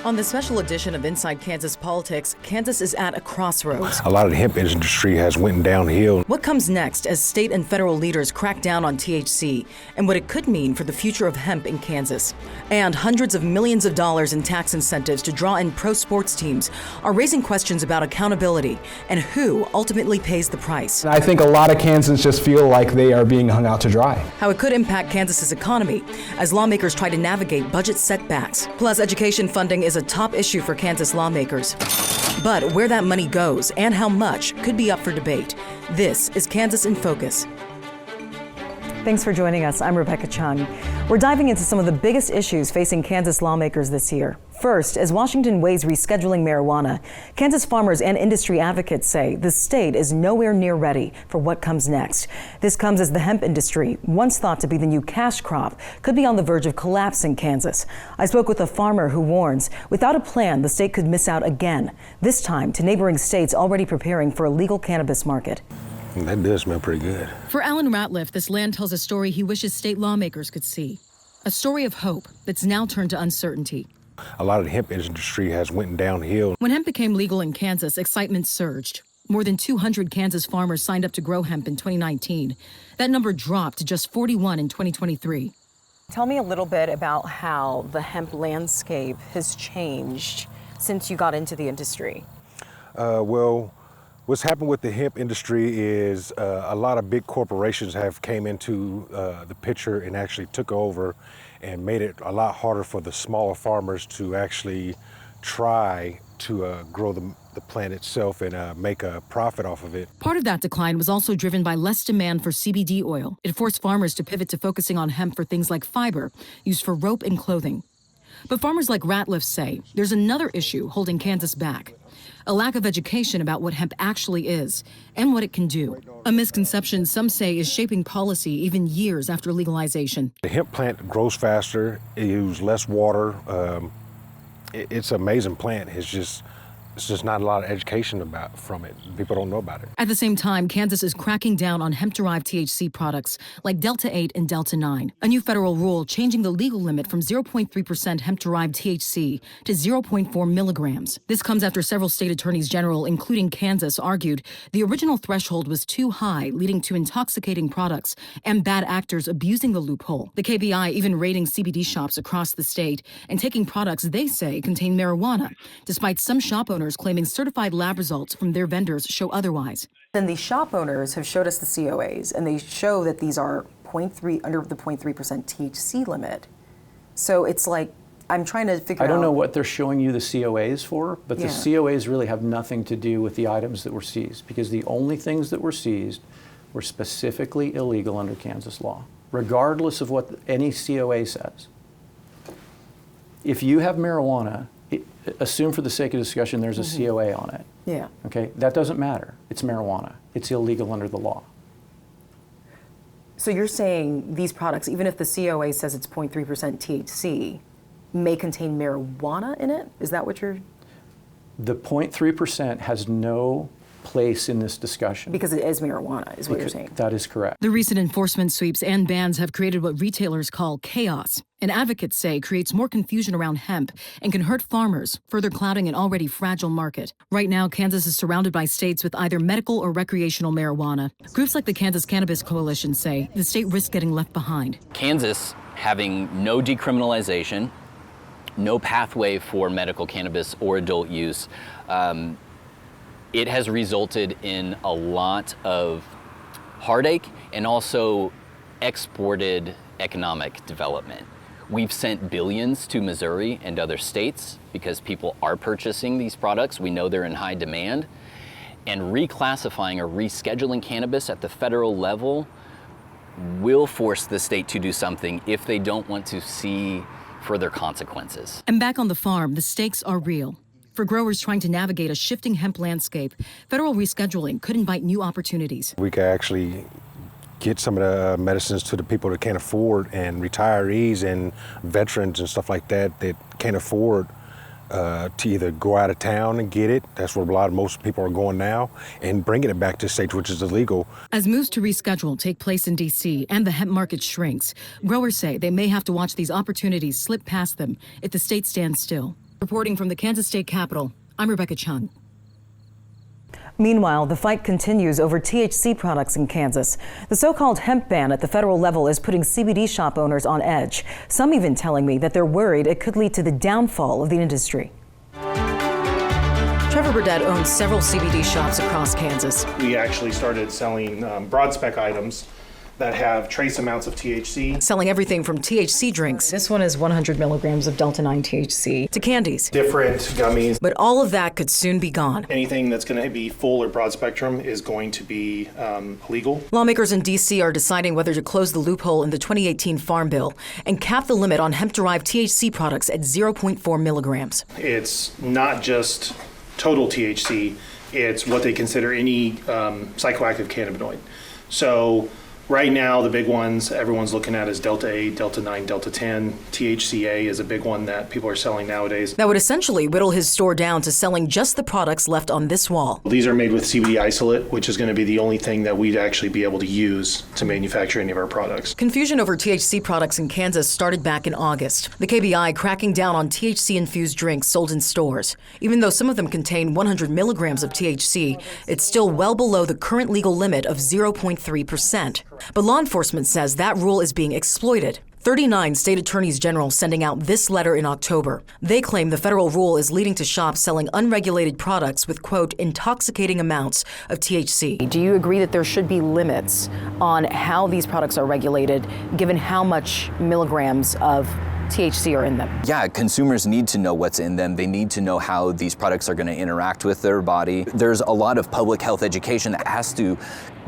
On the special edition of Inside Kansas Politics, Kansas is at a crossroads. A lot of the hemp industry has went downhill. What comes next as state and federal leaders crack down on THC and what it could mean for the future of hemp in Kansas? And hundreds of millions of dollars in tax incentives to draw in pro sports teams are raising questions about accountability and who ultimately pays the price. I think a lot of Kansans just feel like they are being hung out to dry. How it could impact Kansas's economy as lawmakers try to navigate budget setbacks. Plus, education funding is a top issue for Kansas lawmakers. But where that money goes and how much could be up for debate. This is Kansas in Focus. Thanks for joining us. I'm Rebecca Chung. We're diving into some of the biggest issues facing Kansas lawmakers this year. First, as Washington weighs rescheduling marijuana, Kansas farmers and industry advocates say the state is nowhere near ready for what comes next. This comes as the hemp industry, once thought to be the new cash crop, could be on the verge of collapse in Kansas. I spoke with a farmer who warns without a plan, the state could miss out again, this time to neighboring states already preparing for a legal cannabis market. That does smell pretty good. For Alan Ratliff, this land tells a story he wishes state lawmakers could see. A story of hope that's now turned to uncertainty. A lot of the hemp industry has went downhill. When hemp became legal in Kansas, excitement surged. More than 200 Kansas farmers signed up to grow hemp in 2019. That number dropped to just 41 in 2023. Tell me a little bit about how the hemp landscape has changed since you got into the industry. Well, what's happened with the hemp industry is a lot of big corporations have came into the picture and actually took over and made it a lot harder for the smaller farmers to actually try to grow the plant itself and make a profit off of it. Part of that decline was also driven by less demand for CBD oil. It forced farmers to pivot to focusing on hemp for things like fiber, used for rope and clothing. But farmers like Ratliff say there's another issue holding Kansas back. A lack of education about what hemp actually is and what it can do. A misconception some say is shaping policy even years after legalization. The hemp plant grows faster, it uses less water. It's an amazing plant. It's just not a lot of education from it. People don't know about it. At the same time, Kansas is cracking down on hemp-derived THC products like Delta 8 and Delta 9. A new federal rule changing the legal limit from 0.3% hemp-derived THC to 0.4 milligrams. This comes after several state attorneys general, including Kansas, argued the original threshold was too high, leading to intoxicating products and bad actors abusing the loophole. The KBI even raiding CBD shops across the state and taking products they say contain marijuana, despite some shop owners claiming certified lab results from their vendors show otherwise. Then the shop owners have showed us the COAs, and they show that these are under the 0.3% THC limit. So it's like, I'm trying to figure out. I don't know what they're showing you the COAs for, but the COAs really have nothing to do with the items that were seized, because the only things that were seized were specifically illegal under Kansas law, regardless of what any COA says. If you have marijuana, assume for the sake of discussion there's a COA on it. Yeah. Okay, that doesn't matter. It's marijuana. It's illegal under the law. So you're saying these products, even if the COA says it's 0.3% THC, may contain marijuana in it? Is that what you're? The 0.3% has no place in this discussion. Because it is marijuana, is what you're saying. That is correct. The recent enforcement sweeps and bans have created what retailers call chaos, and advocates say creates more confusion around hemp and can hurt farmers, further clouding an already fragile market. Right now, Kansas is surrounded by states with either medical or recreational marijuana. Groups like the Kansas Cannabis Coalition say the state risks getting left behind. Kansas having no decriminalization, no pathway for medical cannabis or adult use, it has resulted in a lot of heartache and also exported economic development. We've sent billions to Missouri and other states because people are purchasing these products. We know they're in high demand. And reclassifying or rescheduling cannabis at the federal level will force the state to do something if they don't want to see further consequences. And back on the farm, the stakes are real. For growers trying to navigate a shifting hemp landscape, federal rescheduling could invite new opportunities. We could actually get some of the medicines to the people that can't afford, and retirees and veterans and stuff like that that can't afford to either go out of town and get it. That's where most people are going now, and bringing it back to states, which is illegal. As moves to reschedule take place in D.C. and the hemp market shrinks, growers say they may have to watch these opportunities slip past them if the state stands still. Reporting from the Kansas State Capitol, I'm Rebecca Chung. Meanwhile, the fight continues over THC products in Kansas. The so-called hemp ban at the federal level is putting CBD shop owners on edge. Some even telling me that they're worried it could lead to the downfall of the industry. Trevor Burdett owns several CBD shops across Kansas. We actually started selling broad spec items that have trace amounts of THC. Selling everything from THC drinks. This one is 100 milligrams of Delta-9 THC to candies. Different gummies. But all of that could soon be gone. Anything that's going to be full or broad spectrum is going to be illegal. Lawmakers in D.C. are deciding whether to close the loophole in the 2018 Farm Bill and cap the limit on hemp-derived THC products at 0.4 milligrams. It's not just total THC, it's what they consider any psychoactive cannabinoid. So right now, the big ones everyone's looking at is Delta-8, Delta-9, Delta-10. THCA is a big one that people are selling nowadays. That would essentially whittle his store down to selling just the products left on this wall. These are made with CBD isolate, which is going to be the only thing that we'd actually be able to use to manufacture any of our products. Confusion over THC products in Kansas started back in August. The KBI cracking down on THC-infused drinks sold in stores. Even though some of them contain 100 milligrams of THC, it's still well below the current legal limit of 0.3%. But law enforcement says that rule is being exploited. 39 state attorneys general sending out this letter in October. They claim the federal rule is leading to shops selling unregulated products with, quote, intoxicating amounts of THC. Do you agree that there should be limits on how these products are regulated, given how much milligrams of THC are in them? Yeah, consumers need to know what's in them. They need to know how these products are going to interact with their body. There's a lot of public health education that has to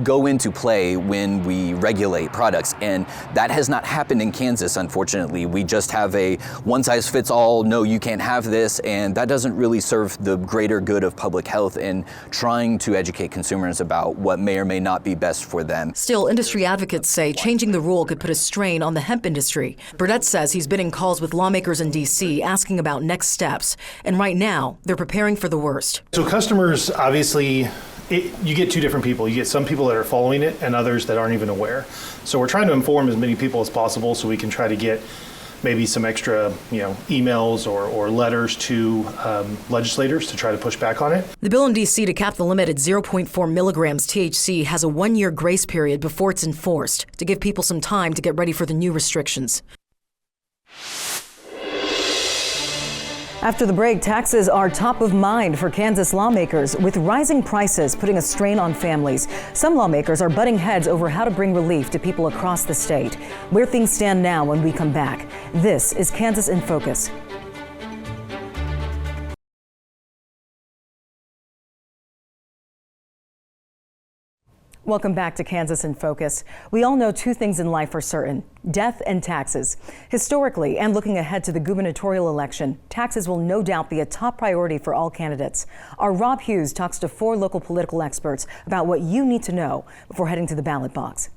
go into play when we regulate products, and that has not happened in Kansas, unfortunately. We just have a one-size-fits-all, no, you can't have this, and that doesn't really serve the greater good of public health and trying to educate consumers about what may or may not be best for them. Still, industry advocates say changing the rule could put a strain on the hemp industry. Burdett says he's been in calls with lawmakers in D.C. asking about next steps, and right now, they're preparing for the worst. So customers, obviously, you get two different people. You get some people that are following it and others that aren't even aware. So we're trying to inform as many people as possible so we can try to get maybe some extra, emails or letters to legislators to try to push back on it. The bill in D.C. to cap the limit at 0.4 milligrams THC has a 1-year grace period before it's enforced to give people some time to get ready for the new restrictions. After the break, taxes are top of mind for Kansas lawmakers, with rising prices putting a strain on families. Some lawmakers are butting heads over how to bring relief to people across the state. Where things stand now when we come back. This is Kansas in Focus. Welcome back to Kansas in Focus. We all know two things in life are certain: death and taxes. Historically, and looking ahead to the gubernatorial election, taxes will no doubt be a top priority for all candidates. Our Rob Hughes talks to 4 local political experts about what you need to know before heading to the ballot box.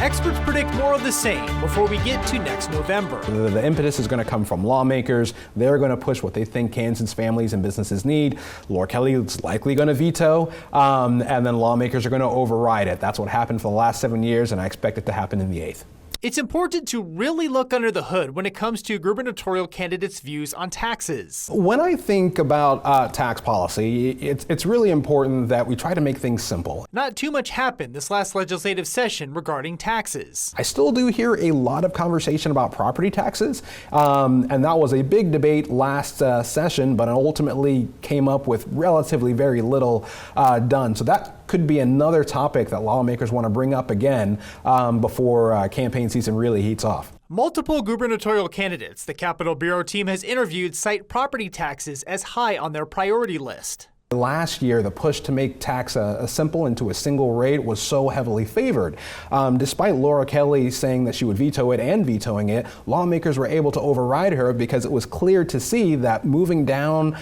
Experts predict more of the same before we get to next November. The impetus is going to come from lawmakers. They're going to push what they think Kansas families and businesses need. Laura Kelly is likely going to veto, and then lawmakers are going to override it. That's what happened for the last 7 years, and I expect it to happen in the 8th. It's important to really look under the hood when it comes to gubernatorial candidates' views on taxes. When I think about tax policy, it's really important that we try to make things simple. Not too much happened this last legislative session regarding taxes. I still do hear a lot of conversation about property taxes, and that was a big debate last session, but ultimately came up with relatively very little done. So that could be another topic that lawmakers want to bring up again before campaign season really heats off. Multiple gubernatorial candidates the Capitol Bureau team has interviewed cite property taxes as high on their priority list. Last year, the push to make tax simple into a single rate was so heavily favored. Despite Laura Kelly saying that she would veto it and vetoing it, lawmakers were able to override her because it was clear to see that moving down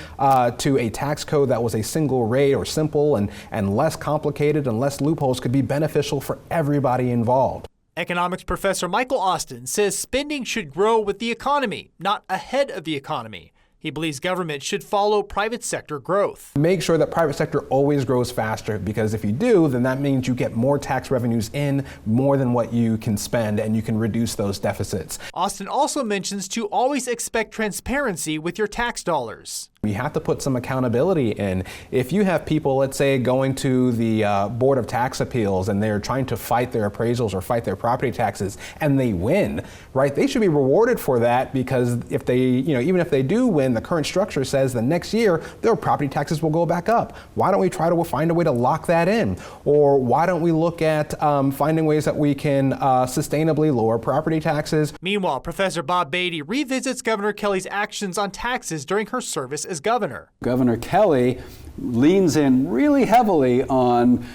to a tax code that was a single rate or simple and less complicated and less loopholes could be beneficial for everybody involved. Economics professor Michael Austin says spending should grow with the economy, not ahead of the economy. He believes government should follow private sector growth. Make sure that private sector always grows faster, because if you do, then that means you get more tax revenues in, more than what you can spend, and you can reduce those deficits. Austin also mentions to always expect transparency with your tax dollars. We have to put some accountability in. If you have people, let's say, going to the Board of Tax Appeals and they're trying to fight their appraisals or fight their property taxes and they win, right? They should be rewarded for that, because if they, even if they do win, the current structure says the next year their property taxes will go back up. Why don't we try to find a way to lock that in? Or why don't we look at finding ways that we can sustainably lower property taxes? Meanwhile, Professor Bob Beatty revisits Governor Kelly's actions on taxes during her service as governor. Governor Kelly leans in really heavily on,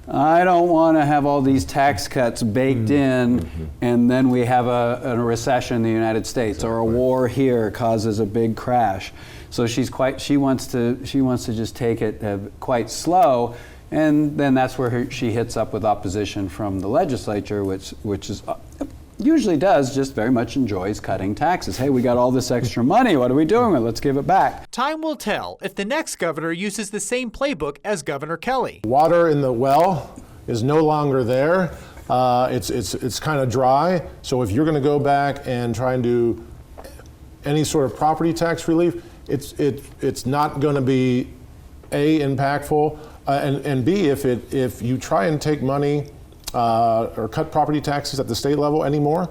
I don't want to have all these tax cuts baked in, and then we have a recession in the United States, or a war here causes a big crash. So she wants to just take it quite slow, and then that's where she hits up with opposition from the legislature, which is usually just very much enjoys cutting taxes. Hey, we got all this extra money. What are we doing with it? Let's give it back. Time will tell if the next governor uses the same playbook as Governor Kelly. Water in the well is no longer there. It's kind of dry. So if you're going to go back and try and do any sort of property tax relief, it's not going to be A, impactful, and B, if you try and take money or cut property taxes at the state level anymore,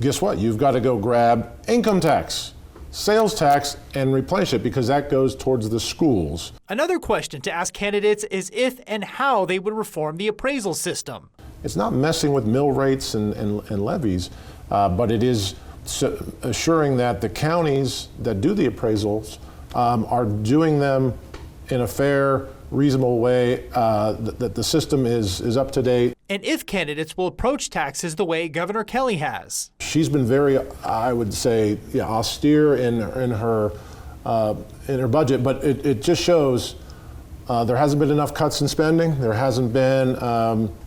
guess what? You've got to go grab income tax, sales tax, and replace it, because that goes towards the schools. Another question to ask candidates is if and how they would reform the appraisal system. It's not messing with mill rates and levies, but it is assuring that the counties that do the appraisals are doing them in a fair, reasonable way, that the system is up to date. And if candidates will approach taxes the way Governor Kelly has. She's been very, I would say, austere in her budget, but it just shows there hasn't been enough cuts in spending. There hasn't been,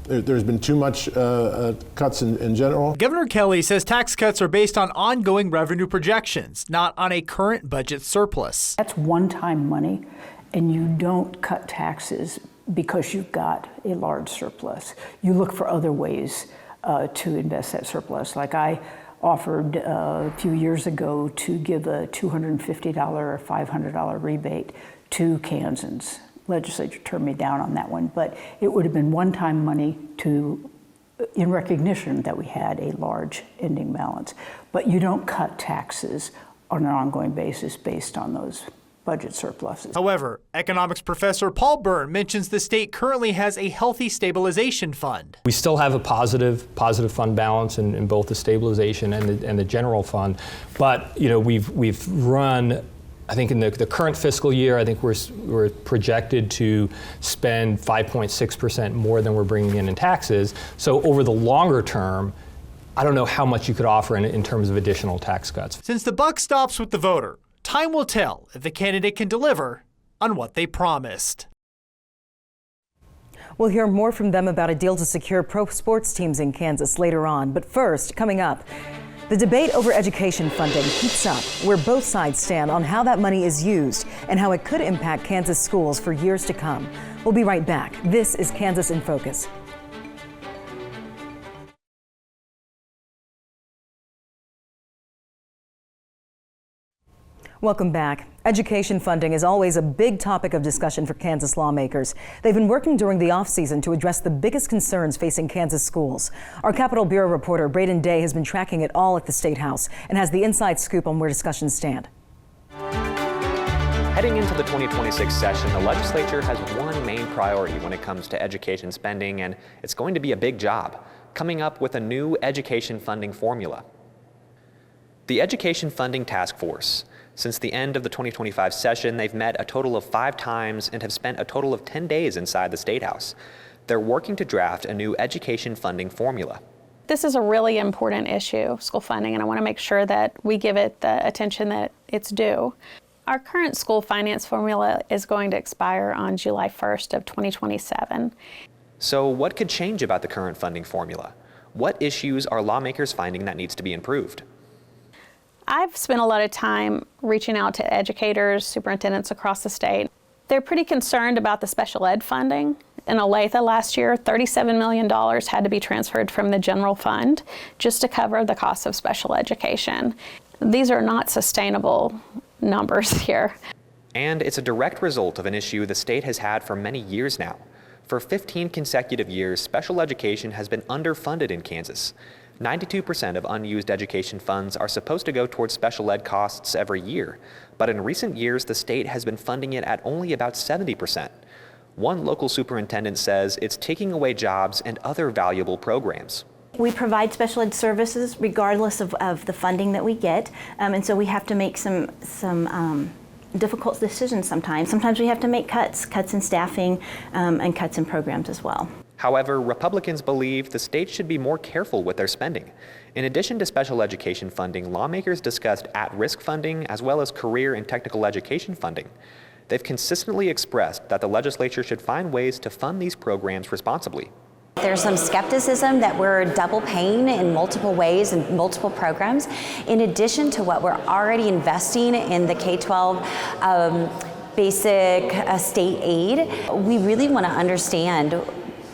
there's been too much cuts in general. Governor Kelly says tax cuts are based on ongoing revenue projections, not on a current budget surplus. That's one-time money, and you don't cut taxes because you've got a large surplus. You look for other ways to invest that surplus. Like I offered a few years ago to give a $250 or $500 rebate to Kansans. Legislature turned me down on that one, but it would have been one-time money in recognition that we had a large ending balance. But you don't cut taxes on an ongoing basis based on those budget surpluses. However, economics professor Paul Byrne mentions the state currently has a healthy stabilization fund. We still have a positive fund balance in both the stabilization and the general fund, but we've run, I think in the current fiscal year, I think we're projected to spend 5.6% more than we're bringing in taxes. So over the longer term, I don't know how much you could offer in terms of additional tax cuts. Since the buck stops with the voter, time will tell if the candidate can deliver on what they promised. We'll hear more from them about a deal to secure pro sports teams in Kansas later on. But first, coming up, the debate over education funding heats up, where both sides stand on how that money is used and how it could impact Kansas schools for years to come. We'll be right back. This is Kansas in Focus. Welcome back. Education funding is always a big topic of discussion for Kansas lawmakers. They've been working during the off-season to address the biggest concerns facing Kansas schools. Our Capitol Bureau reporter Braden Day has been tracking it all at the State House and has the inside scoop on where discussions stand. Heading into the 2026 session, the legislature has one main priority when it comes to education spending, and it's going to be a big job, coming up with a new education funding formula. The Education Funding Task Force. Since the end of the 2025 session, they've met a total of 5 times and have spent a total of 10 days inside the State House. They're working to draft a new education funding formula. This is a really important issue, school funding, and I want to make sure that we give it the attention that it's due. Our current school finance formula is going to expire on July 1st of 2027. So what could change about the current funding formula? What issues are lawmakers finding that needs to be improved? I've spent a lot of time reaching out to educators, superintendents across the state. They're pretty concerned about the special ed funding. In Olathe last year, $37 million had to be transferred from the general fund just to cover the cost of special education. These are not sustainable numbers here. And it's a direct result of an issue the state has had for many years now. For 15 consecutive years, special education has been underfunded in Kansas. 92% of unused education funds are supposed to go towards special ed costs every year, but in recent years, the state has been funding it at only about 70%. One local superintendent says it's taking away jobs and other valuable programs. We provide special ed services regardless of the funding that we get, and so we have to make some difficult decisions sometimes. Sometimes we have to make cuts in staffing and cuts in programs as well. However, Republicans believe the state should be more careful with their spending. In addition to special education funding, lawmakers discussed at-risk funding as well as career and technical education funding. They've consistently expressed that the legislature should find ways to fund these programs responsibly. There's some skepticism that we're double paying in multiple ways and multiple programs, in addition to what we're already investing in the K-12 basic state aid. We really want to understand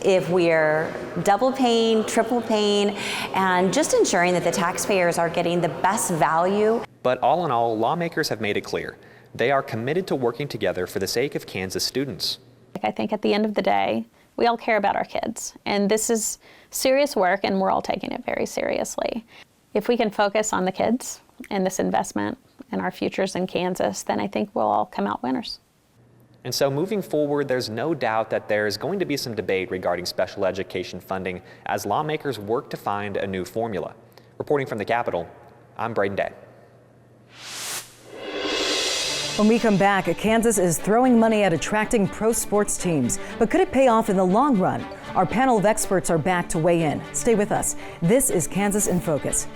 if we're double paying, triple paying, and just ensuring that the taxpayers are getting the best value. But all in all, lawmakers have made it clear they are committed to working together for the sake of Kansas students. I think at the end of the day, we all care about our kids, and this is serious work, and we're all taking it very seriously. If we can focus on the kids and this investment and our futures in Kansas, then I think we'll all come out winners. And so moving forward, there's no doubt that there's going to be some debate regarding special education funding as lawmakers work to find a new formula. Reporting from the Capitol, I'm Braden Day. When we come back, Kansas is throwing money at attracting pro sports teams. But could it pay off in the long run? Our panel of experts are back to weigh in. Stay with us. This is Kansas in Focus.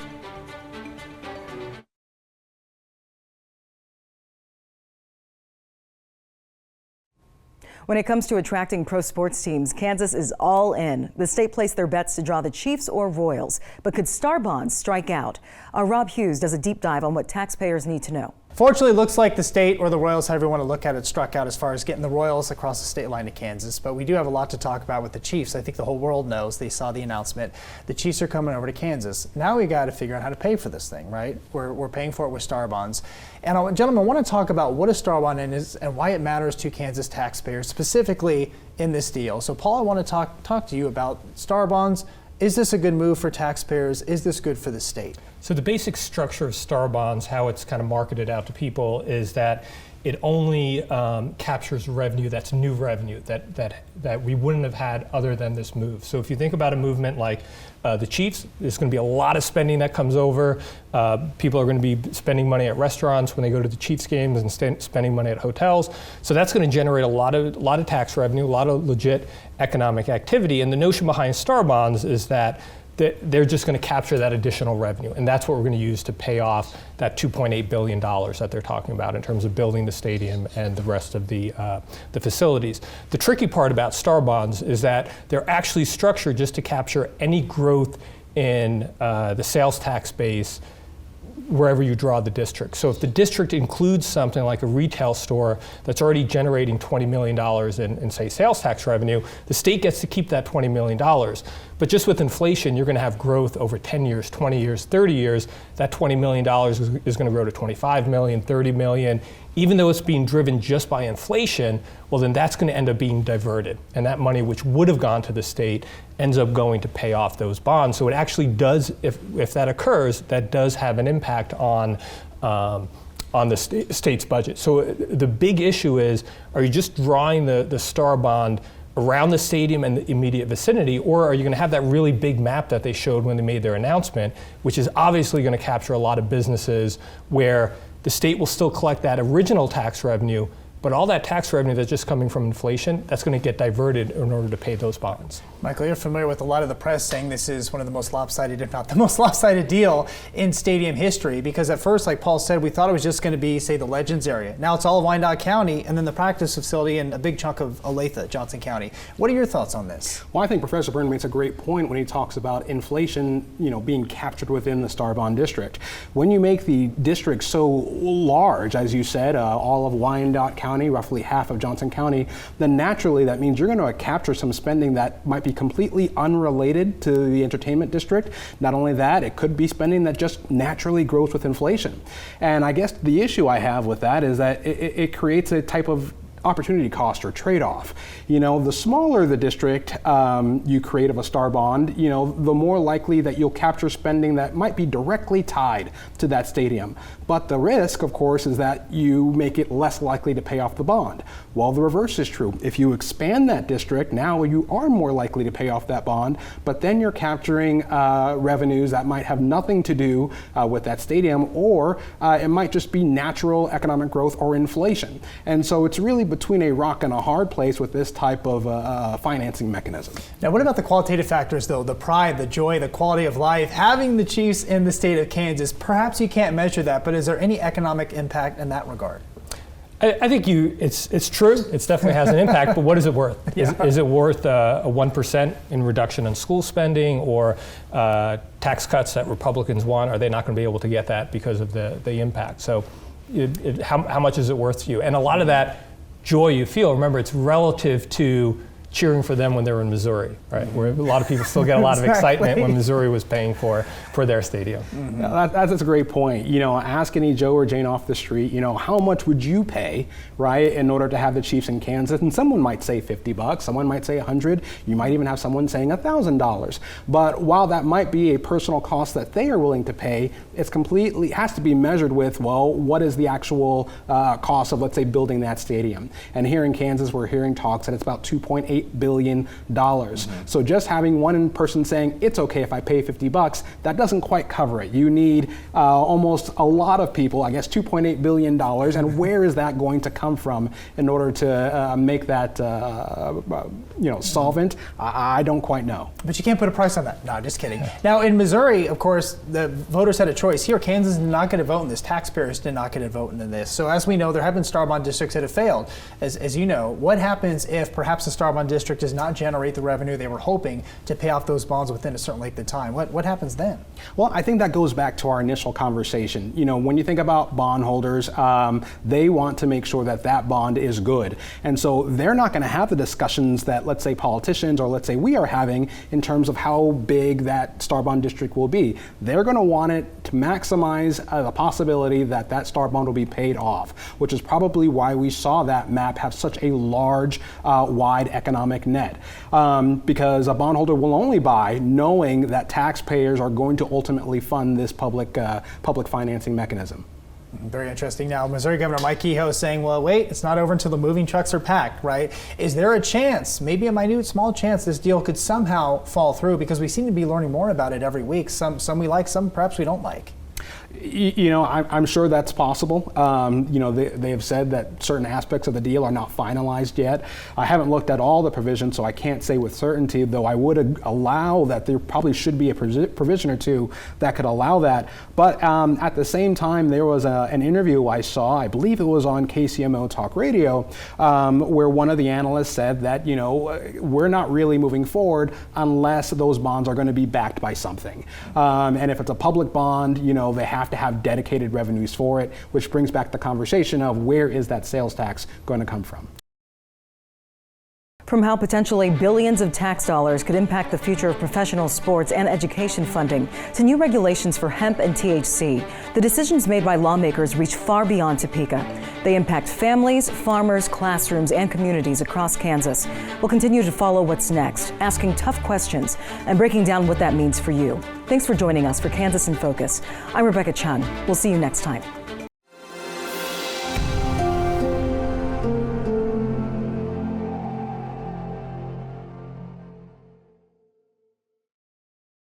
When it comes to attracting pro sports teams, Kansas is all in. The state placed their bets to draw the Chiefs or Royals. But could Star Bonds strike out? Rob Hughes does a deep dive on what taxpayers need to know. Fortunately, it looks like the state or the Royals, however you want to look at it, struck out as far as getting the Royals across the state line to Kansas. But we do have a lot to talk about with the Chiefs. I think the whole world knows. They saw the announcement. The Chiefs are coming over to Kansas. Now we got to figure out how to pay for this thing, right? We're paying for it with Star Bonds. And gentlemen, I want to talk about what a Star Bond is and why it matters to Kansas taxpayers, specifically in this deal. So Paul, I want to talk to you about Star Bonds. Is this a good move for taxpayers? Is this good for the state? So the basic structure of Star Bonds, how it's kind of marketed out to people, is that it only captures revenue that's new revenue that we wouldn't have had other than this move. So if you think about a movement like the Chiefs, there's going to be a lot of spending that comes over. People are going to be spending money at restaurants when they go to the Chiefs games and spending money at hotels. So that's going to generate a lot of tax revenue, a lot of legit economic activity. And the notion behind Star Bonds is that they're just going to capture that additional revenue. And that's what we're going to use to pay off that $2.8 billion that they're talking about in terms of building the stadium and the rest of the facilities. The tricky part about Star Bonds is that they're actually structured just to capture any growth in the sales tax base wherever you draw the district. So if the district includes something like a retail store that's already generating $20 million in say, sales tax revenue, the state gets to keep that $20 million. But just with inflation, you're going to have growth over 10 years, 20 years, 30 years. That $20 million is going to grow to $25 million, $30 million. Even though it's being driven just by inflation, well, then that's going to end up being diverted. And that money, which would have gone to the state, ends up going to pay off those bonds. So it actually does, if that occurs, that does have an impact on the state's budget. So the big issue is, are you just drawing the Star Bond around the stadium and the immediate vicinity, or are you going to have that really big map that they showed when they made their announcement, which is obviously going to capture a lot of businesses where the state will still collect that original tax revenue, But all that tax revenue that's just coming from inflation, that's going to get diverted in order to pay those bonds. Michael, you're familiar with a lot of the press saying this is one of the most lopsided, if not the most lopsided deal in stadium history, because at first, like Paul said, we thought it was just going to be, say, the Legends area. Now it's all of Wyandotte County, and then the practice facility and a big chunk of Olathe, Johnson County. What are your thoughts on this? Well, I think Professor Byrne makes a great point when he talks about inflation, being captured within the Star Bond District. When you make the district so large, as you said, all of Wyandotte County, roughly half of Johnson County, then naturally that means you're going to capture some spending that might be completely unrelated to the entertainment district. Not only that, it could be spending that just naturally grows with inflation. And I guess the issue I have with that is that it creates a type of opportunity cost or trade-off. The smaller the district you create of a star bond, the more likely that you'll capture spending that might be directly tied to that stadium. But the risk, of course, is that you make it less likely to pay off the bond. Well, the reverse is true. If you expand that district, now you are more likely to pay off that bond, but then you're capturing revenues that might have nothing to do with that stadium, or it might just be natural economic growth or inflation. And so it's really between a rock and a hard place with this type of financing mechanism. Now, what about the qualitative factors, though? The pride, the joy, the quality of life, having the Chiefs in the state of Kansas. Perhaps you can't measure that, but is there any economic impact in that regard? I think it's true. It definitely has an impact, but what is it worth? Is it worth a 1% in reduction in school spending, or tax cuts that Republicans want? Are they not going to be able to get that because of the impact? So how much is it worth to you? And a lot of that joy you feel, remember, it's relative to cheering for them when they were in Missouri, right? Where a lot of people still get a lot of excitement when Missouri was paying for their stadium. Mm-hmm. That's a great point. Ask any Joe or Jane off the street, how much would you pay, right, in order to have the Chiefs in Kansas? And someone might say $50, someone might say $100, you might even have someone saying $1,000. But while that might be a personal cost that they are willing to pay, it has to be measured with, well, what is the actual cost of, let's say, building that stadium? And here in Kansas, we're hearing talks that it's about $2.8 billion. Mm-hmm. So just having one person saying it's okay if I pay $50, that doesn't quite cover it. You need almost a lot of people, I guess $2.8 billion, and where is that going to come from in order to make that solvent? I don't quite know. But you can't put a price on that. No, just kidding. Now in Missouri, of course, the voters had a choice. Here, Kansas did not get a vote in this. Taxpayers did not get a vote in this. So as we know, there have been star bond districts that have failed. As you know, what happens if perhaps the star bond district does not generate the revenue they were hoping to pay off those bonds within a certain length of time? What happens then? Well, I think that goes back to our initial conversation. When you think about bondholders, they want to make sure that that bond is good. And so they're not going to have the discussions that, let's say, politicians or let's say we are having in terms of how big that star bond district will be. They're going to want it to maximize the possibility that that star bond will be paid off, which is probably why we saw that map have such a large, wide economic net. Because a bondholder will only buy knowing that taxpayers are going to ultimately fund this public financing mechanism. Very interesting. Now, Missouri Governor Mike Kehoe is saying, well, wait, it's not over until the moving trucks are packed, right? Is there a chance, maybe a minute, small chance, this deal could somehow fall through? Because we seem to be learning more about it every week. Some we like, some perhaps we don't like. I'm sure that's possible. They have said that certain aspects of the deal are not finalized yet. I haven't looked at all the provisions, so I can't say with certainty, though I would allow that there probably should be a provision or two that could allow that. But at the same time, there was an interview I saw, I believe it was on KCMO Talk Radio, where one of the analysts said that, we're not really moving forward unless those bonds are going to be backed by something. And if it's a public bond, they have to have dedicated revenues for it, which brings back the conversation of where is that sales tax going to come from? From how potentially billions of tax dollars could impact the future of professional sports and education funding to new regulations for hemp and THC, the decisions made by lawmakers reach far beyond Topeka. They impact families, farmers, classrooms, and communities across Kansas. We'll continue to follow what's next, asking tough questions and breaking down what that means for you. Thanks for joining us for Kansas in Focus. I'm Rebecca Chung. We'll see you next time.